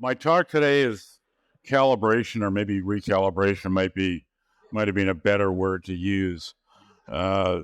My talk today is calibration, or maybe recalibration might have been a better word to use. I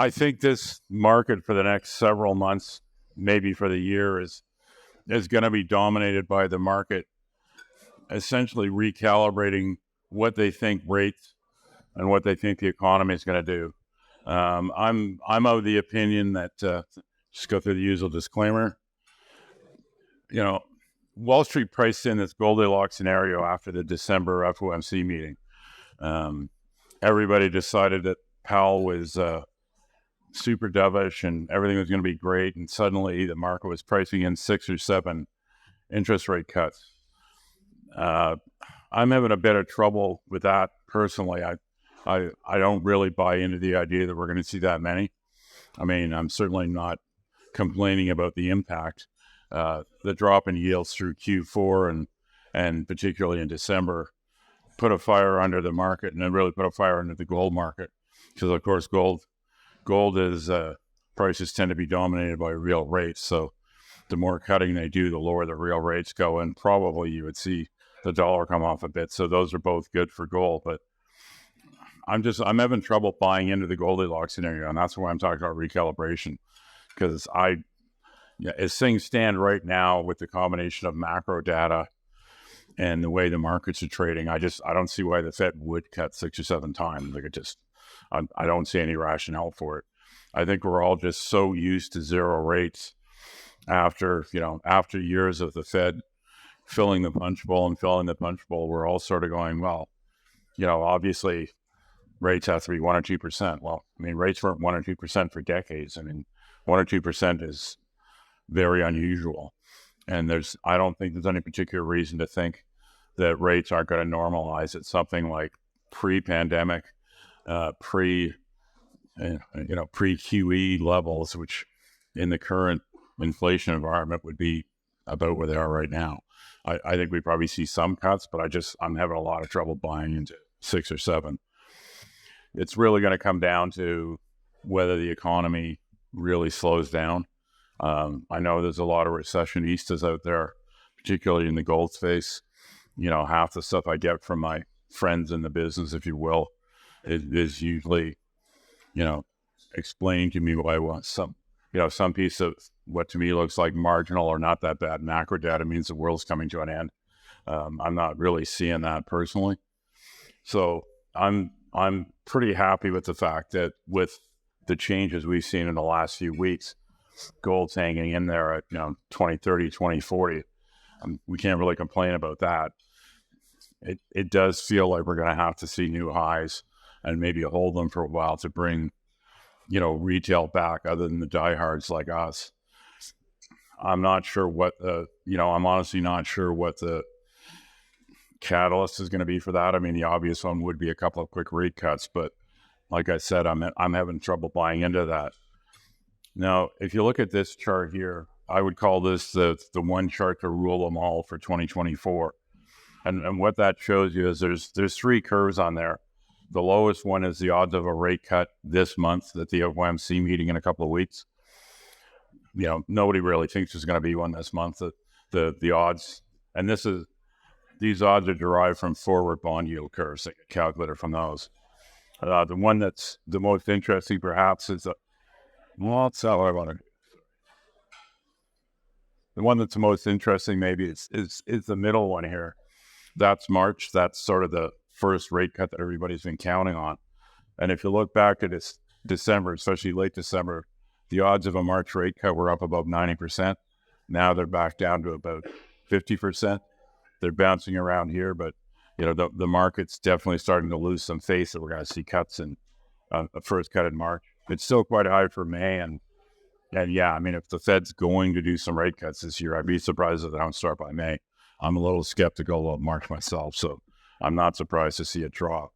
think this market for the next several months, maybe for the year, is going to be dominated by the market essentially recalibrating what they think rates and what they think the economy is going to do. I'm of the opinion that just go through the usual disclaimer. Wall Street priced in this Goldilocks scenario after the December FOMC meeting. Everybody decided that Powell was super dovish and everything was going to be great, and suddenly the market was pricing in 6 or 7 interest rate cuts. I'm having a bit of trouble with that personally. I don't really buy into the idea that we're going to see that many. I mean, I'm certainly not complaining about the impact. The drop in yields through Q4 and particularly in December put a fire under the market, and it really put a fire under the gold market, because of course gold is prices tend to be dominated by real rates. So the more cutting they do, the lower the real rates go, and probably you would see the dollar come off a bit. So those are both good for gold, but I'm having trouble buying into the Goldilocks scenario, and that's why I'm talking about recalibration, because as things stand right now with the combination of macro data and the way the markets are trading, I don't see why the Fed would cut 6 or 7 times. I don't see any rationale for it. I think we're all just so used to zero rates after years of the Fed filling the punch bowl. We're all sort of going, well, obviously rates have to be 1 or 2%. Well, I mean, rates weren't 1 or 2% for decades. I mean, 1 or 2% is very unusual. And I don't think there's any particular reason to think that rates aren't going to normalize at something like pre-pandemic, pre-QE levels, which in the current inflation environment would be about where they are right now. I think we probably see some cuts, but I'm having a lot of trouble buying into 6 or 7. It's really going to come down to whether the economy really slows down. I know there's a lot of recessionistas out there, particularly in the gold space. Half the stuff I get from my friends in the business, if you will, is usually, explaining to me why I want some piece of what to me looks like marginal or not that bad macro data means the world's coming to an end. I'm not really seeing that personally. So I'm pretty happy with the fact that with the changes we've seen in the last few weeks, gold's hanging in there at 2030, 2040. We can't really complain about that. It does feel like we're going to have to see new highs and maybe hold them for a while to bring retail back, other than the diehards like us. I'm not sure I'm honestly not sure what the catalyst is going to be for that. I mean, the obvious one would be a couple of quick rate cuts, but like I said, I'm having trouble buying into that. Now, if you look at this chart here, I would call this the one chart to rule them all for 2024. And what that shows you is there's 3 curves on there. The lowest one is the odds of a rate cut this month at the FOMC meeting in a couple of weeks. Nobody really thinks there's going to be one this month. The odds, and these odds are derived from forward bond yield curves. They get calculated from those. The one that's the most interesting, perhaps, is the one that's the most interesting, maybe, is the middle one here. That's March. That's sort of the first rate cut that everybody's been counting on. And if you look back at this December, especially late December, the odds of a March rate cut were up above 90%. Now they're back down to about 50%. They're bouncing around here, but the market's definitely starting to lose some faith that we're going to see cuts in a first cut in March. It's still quite high for May, and yeah, I mean, if the Fed's going to do some rate cuts this year, I'd be surprised if they don't start by May. I'm a little skeptical about March myself, so I'm not surprised to see it drop.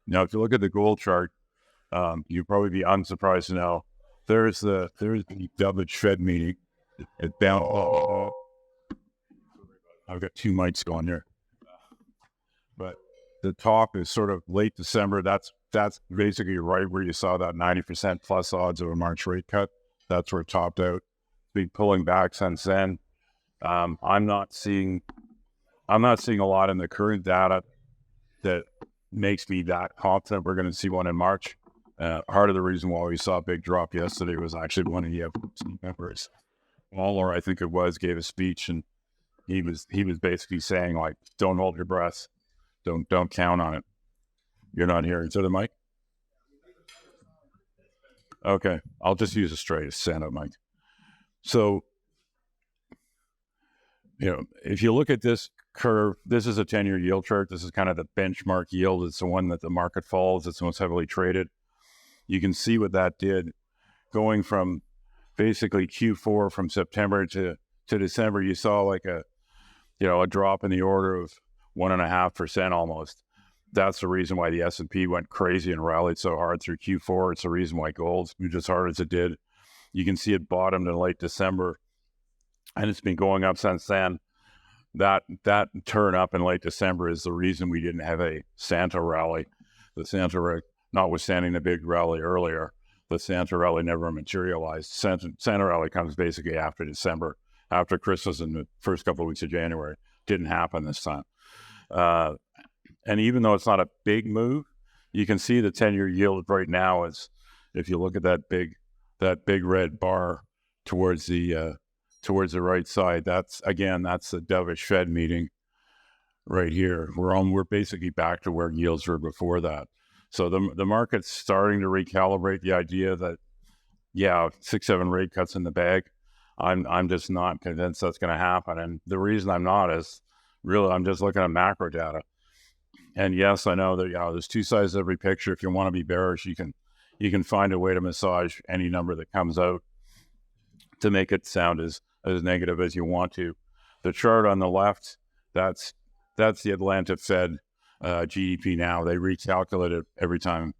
Now, if you look at the gold chart, you'd probably be unsurprised to know there's the dovish Fed meeting. It bounced. I've got 2 mics going here, but the top is sort of late December. That's basically right where you saw that 90% plus odds of a March rate cut. That's where it topped out. It's been pulling back since then. I'm not seeing a lot in the current data that makes me that confident we're going to see one in March. Part of the reason why we saw a big drop yesterday was actually one of the members, Waller, I think it was, gave a speech, and he was basically saying, like, don't hold your breath, don't count on it. You're not hearing. Is there the mic? Okay, I'll just use a straight stand-up mic. So, if you look at this curve, this is a 10-year yield chart. This is kind of the benchmark yield. It's the one that the market follows. It's the most heavily traded. You can see what that did going from basically Q4 from September to December. You saw like a drop in the order of 1.5% almost. That's the reason why the S&P went crazy and rallied so hard through Q4. It's the reason why gold moved as hard as it did. You can see it bottomed in late December, and it's been going up since then. That turn up in late December is the reason we didn't have a Santa rally. The Santa, notwithstanding the big rally earlier, the Santa rally never materialized. Santa rally comes basically after December, after Christmas and the first couple of weeks of January. Didn't happen this time. And even though it's not a big move, you can see the 10-year yield right now is, if you look at that big red bar towards the right side, that's the dovish Fed meeting right here. We're basically back to where yields were before that. So the market's starting to recalibrate the idea that 6-7 rate cuts in the bag. I'm just not convinced that's going to happen, and the reason I'm not is really I'm just looking at macro data. And yes, I know that there's two sides to every picture. If you want to be bearish, you can find a way to massage any number that comes out to make it sound as negative as you want to. The chart on the left, that's the Atlanta Fed GDP now. They recalculate it every time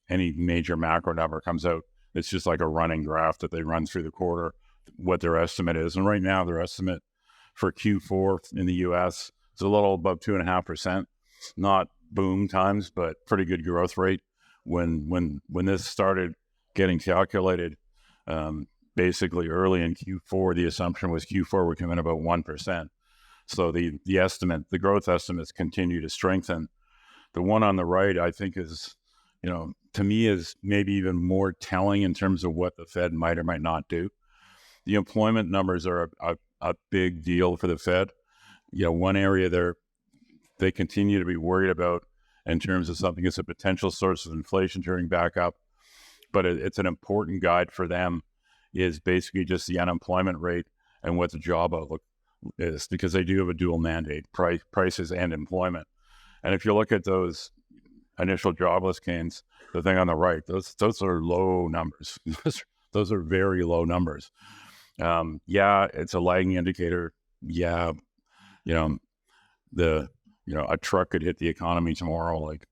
any major macro number comes out. It's just like a running graph that they run through the quarter, what their estimate is. And right now, their estimate for Q4 in the U.S. is a little above 2.5%. Not boom times, but pretty good growth rate. When this started getting calculated, basically early in Q4, the assumption was Q4 would come in about 1%. So the growth estimates continue to strengthen. The one on the right, I think, is, to me, is maybe even more telling in terms of what the Fed might or might not do. The employment numbers are a big deal for the Fed. One area they continue to be worried about in terms of something as a potential source of inflation turning back up, but it's an important guide for them, is basically just the unemployment rate and what the job outlook is, because they do have a dual mandate, prices and employment. And if you look at those initial jobless gains, the thing on the right, those are low numbers. Those are very low numbers. It's a lagging indicator. A truck could hit the economy tomorrow, like,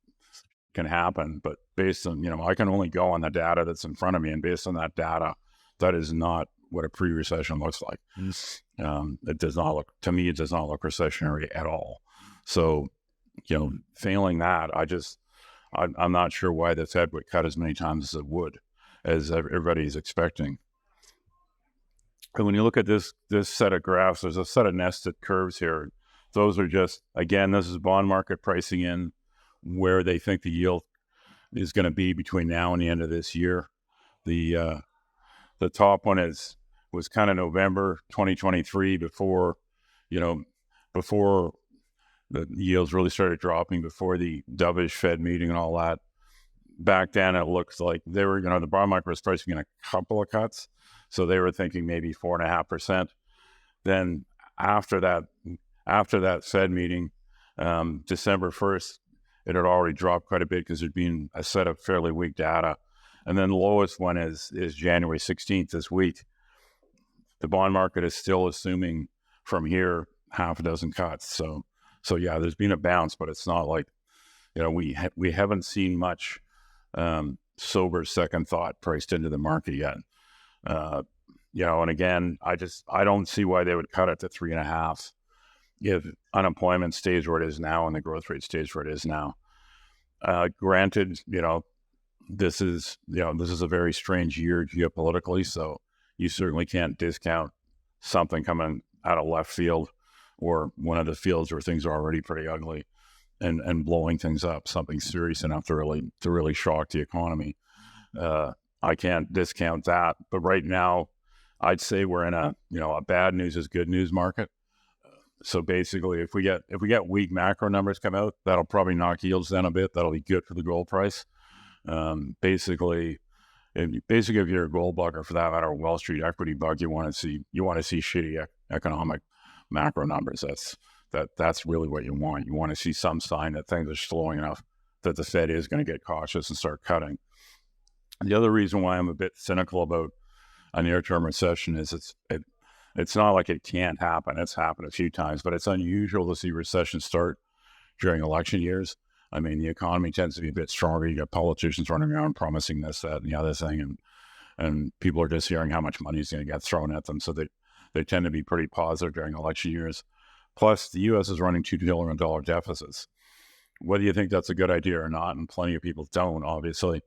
can happen. But based on, I can only go on the data that's in front of me. And based on that data, that is not what a pre-recession looks like. It does not look recessionary at all. So, failing that, I'm not sure why the Fed would cut as many times as it would, as everybody's expecting. And when you look at this set of graphs, there's a set of nested curves here. Those are just, again, this is bond market pricing in where they think the yield is going to be between now and the end of this year. The top one was kind of November 2023, before the yields really started dropping, before the dovish Fed meeting and all that. Back then, it looks like they were, the bond market was pricing in a couple of cuts. So they were thinking maybe 4.5%. Then after that Fed meeting, December 1st, it had already dropped quite a bit because there'd been a set of fairly weak data. And then the lowest one is January 16th this week. The bond market is still assuming from here half a dozen cuts. So there's been a bounce, but it's not like, we haven't seen much sober second thought priced into the market yet. And again, I don't see why they would cut it to 3.5 if unemployment stays where it is now and the growth rate stays where it is now. Granted, this is a very strange year geopolitically, so you certainly can't discount something coming out of left field or one of the fields where things are already pretty ugly and blowing things up, something serious enough to really shock the economy. I can't discount that. But right now, I'd say we're in a bad news is good news market. So basically, if we get weak macro numbers come out, that'll probably knock yields down a bit. That'll be good for the gold price. Basically, if you're a gold bug, or for that matter, a Wall Street equity bug, you want to see shitty economic macro numbers. That's really what you want. You want to see some sign that things are slowing enough that the Fed is going to get cautious and start cutting. The other reason why I'm a bit cynical about a near-term recession is it's not like it can't happen. It's happened a few times, but it's unusual to see recessions start during election years. I mean, the economy tends to be a bit stronger. You got politicians running around promising this, that, and the other thing, and people are just hearing how much money is going to get thrown at them. So they tend to be pretty positive during election years. Plus, the U.S. is running $2 trillion deficits. Whether you think that's a good idea or not, and plenty of people don't, obviously,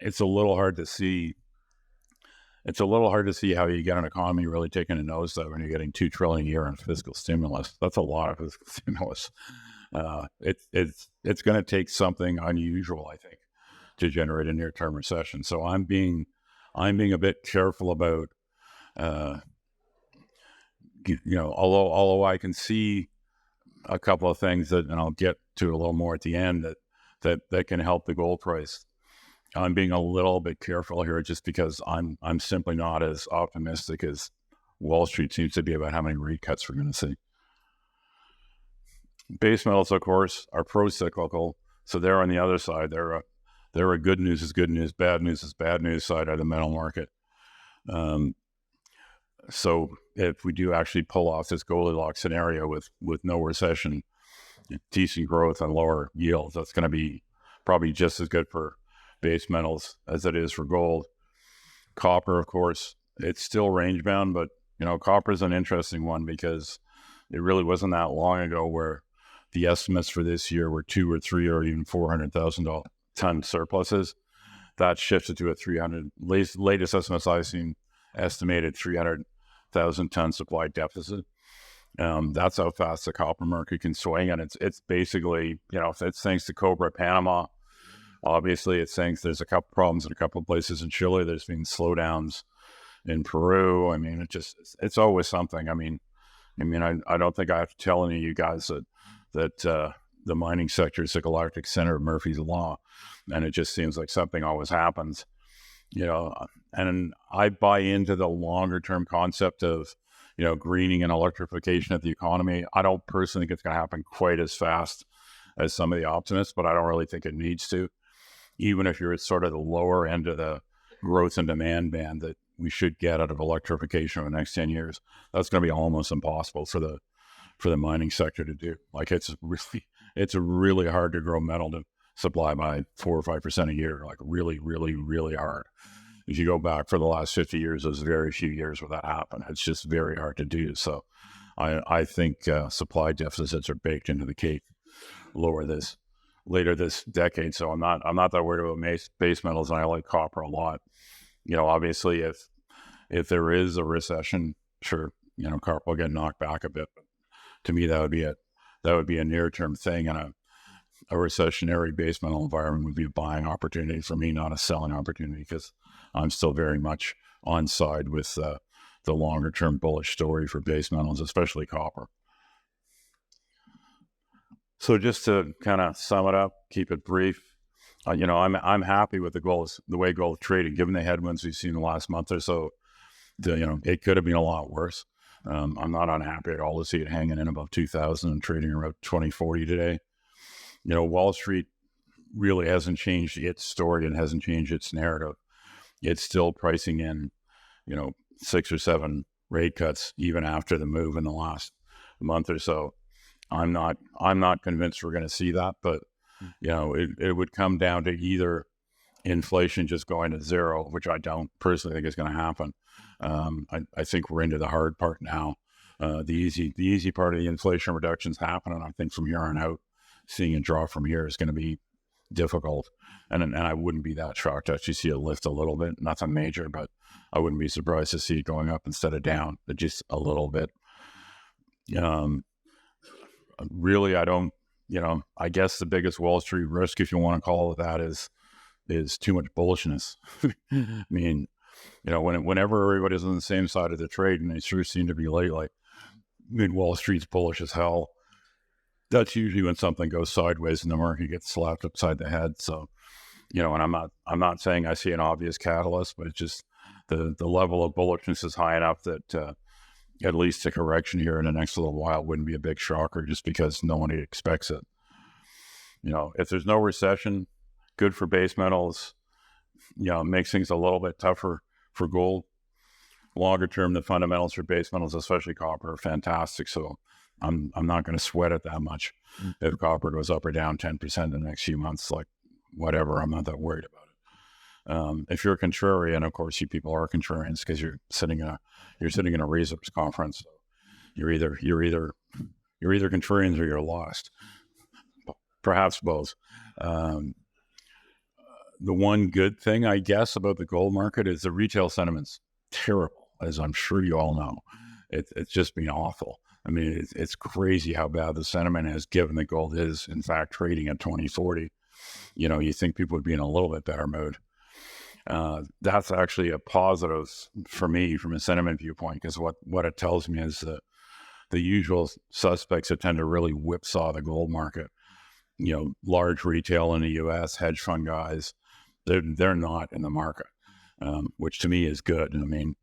it's a little hard to see. It's a little hard to see how you get an economy really taking a nosedive when you're getting $2 trillion a year in fiscal stimulus. That's a lot of fiscal stimulus. It's going to take something unusual, I think, to generate a near-term recession. So I'm being a bit careful about, although I can see a couple of things that, and I'll get to a little more at the end, that can help the gold price. I'm being a little bit careful here just because I'm simply not as optimistic as Wall Street seems to be about how many rate cuts we're going to see. Base metals, of course, are pro-cyclical, so they're on the other side. They're a good news is good news, bad news is bad news side of the metal market. So if we do actually pull off this Goldilocks scenario with no recession, decent growth and lower yields, that's going to be probably just as good for base metals as it is for gold. Copper, of course, it's still range bound, but copper is an interesting one because it really wasn't that long ago where the estimates for this year were 2 or 3 or even 400,000 ton surpluses. That shifted to a 300. Latest estimates I've seen estimated 300,000 ton supply deficit. That's how fast the copper market can swing, and it's basically it's thanks to Cobra Panama. Obviously, it's thanks there's a couple problems in a couple of places in Chile. There's been slowdowns in Peru. I mean, it's always something. I mean, I don't think I have to tell any of you guys that the mining sector is the galactic center of Murphy's Law, and it just seems like something always happens. And I buy into the longer term concept of greening and electrification of the economy. I don't personally think it's going to happen quite as fast as some of the optimists, but I don't really think it needs to. Even if you're at sort of the lower end of the growth and demand band that we should get out of electrification over the next 10 years, that's going to be almost impossible for the mining sector to do. Like it's really hard to grow metal to supply by 4 or 5% a year, like really, really, really hard. If you go back for the last 50 years, there's very few years where that happened. It's just very hard to do. So I think supply deficits are baked into the cake later this decade. So I'm not that worried about base metals, and I like copper a lot. Obviously if there is a recession, sure, copper will get knocked back a bit. But to me, that would be a near-term thing, and a recessionary base metal environment would be a buying opportunity for me, not a selling opportunity, because I'm still very much on side with the longer-term bullish story for base metals, especially copper. So just to kind of sum it up, keep it brief, I'm happy with the way gold traded, given the headwinds we've seen the last month or so. It could have been a lot worse. I'm not unhappy at all to see it hanging in above 2,000 and trading around 2040 today. Wall Street really hasn't changed its story and hasn't changed its narrative. It's still pricing in, 6 or 7 rate cuts even after the move in the last month or so. I'm not convinced we're going to see that, but it would come down to either inflation just going to zero, which I don't personally think is going to happen. I think we're into the hard part now. The easy part of the inflation reductions happening. I think from here on out, seeing a drop from here is going to be difficult. And I wouldn't be that shocked to actually see it lift a little bit. Nothing major, but I wouldn't be surprised to see it going up instead of down, but just a little bit. Really, I don't, I guess the biggest Wall Street risk, if you want to call it that, is too much bullishness. I mean, whenever everybody's on the same side of the trade, and they sure seem to be lately, Wall Street's bullish as hell. That's usually when something goes sideways and the market gets slapped upside the head. So, and I'm not saying I see an obvious catalyst, but it's just the level of bullishness is high enough that at least a correction here in the next little while wouldn't be a big shocker, just because no one expects it. If there's no recession, good for base metals. Makes things a little bit tougher for gold. Longer term, the fundamentals for base metals, especially copper, are fantastic. So I'm not going to sweat it that much. If copper goes up or down 10% in the next few months, like whatever, I'm not that worried about it. If you're a contrarian, of course, you people are contrarians because you're sitting in a research conference. So you're either contrarians or you're lost. Perhaps both. The one good thing, I guess, about the gold market is the retail sentiment's terrible, as I'm sure you all know. It's just been awful. I mean, it's crazy how bad the sentiment is, given that gold is, in fact, trading at 2040. You think people would be in a little bit better mood. That's actually a positive for me from a sentiment viewpoint, because what it tells me is that the usual suspects that tend to really whipsaw the gold market, large retail in the U.S., hedge fund guys, they're not in the market, which to me is good. I mean,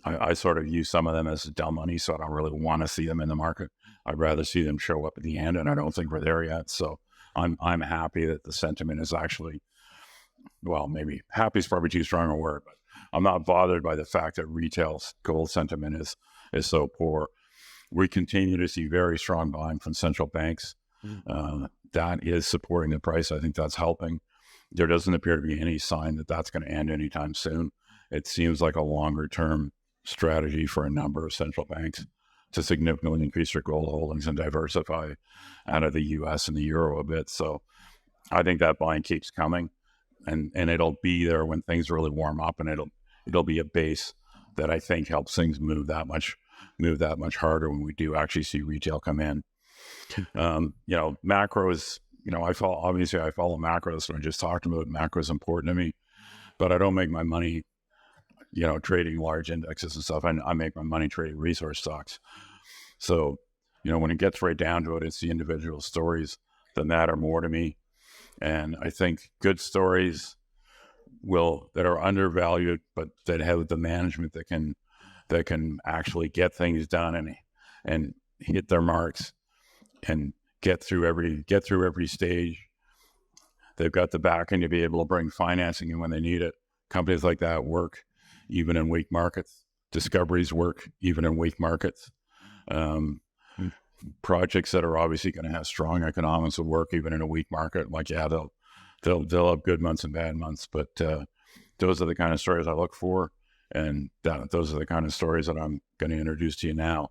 I sort of view some of them as dumb money, so I don't really want to see them in the market. I'd rather see them show up at the end, and I don't think we're there yet. So I'm happy that the sentiment is actually, well, maybe happy is probably too strong a word, but I'm not bothered by the fact that retail gold sentiment is so poor. We continue to see very strong buying from central banks. That is supporting the price. I think that's helping. There doesn't appear to be any sign that that's going to end anytime soon. It seems like a longer term strategy for a number of central banks to significantly increase their gold holdings and diversify out of the U.S. and the euro a bit. So I think that buying keeps coming, and it'll be there when things really warm up, and it'll be a base that I think helps things move that much harder when we do actually see retail come in. Macros, I follow macros, and I just talked about macro is important to me, but I don't make my money, trading large indexes and stuff. I make my money trading resource stocks. So, when it gets right down to it, it's the individual stories that matter more to me. And I think good stories that are undervalued, but that have the management that can actually get things done and hit their marks and get through every stage. They've got the backing to be able to bring financing in when they need it. Companies like that work even in weak markets. Discoveries work even in weak markets. Projects that are obviously going to have strong economics will work even in a weak market. Like, yeah, they'll have good months and bad months, but those are the kind of stories I look for, and those are the kind of stories that I'm going to introduce to you now.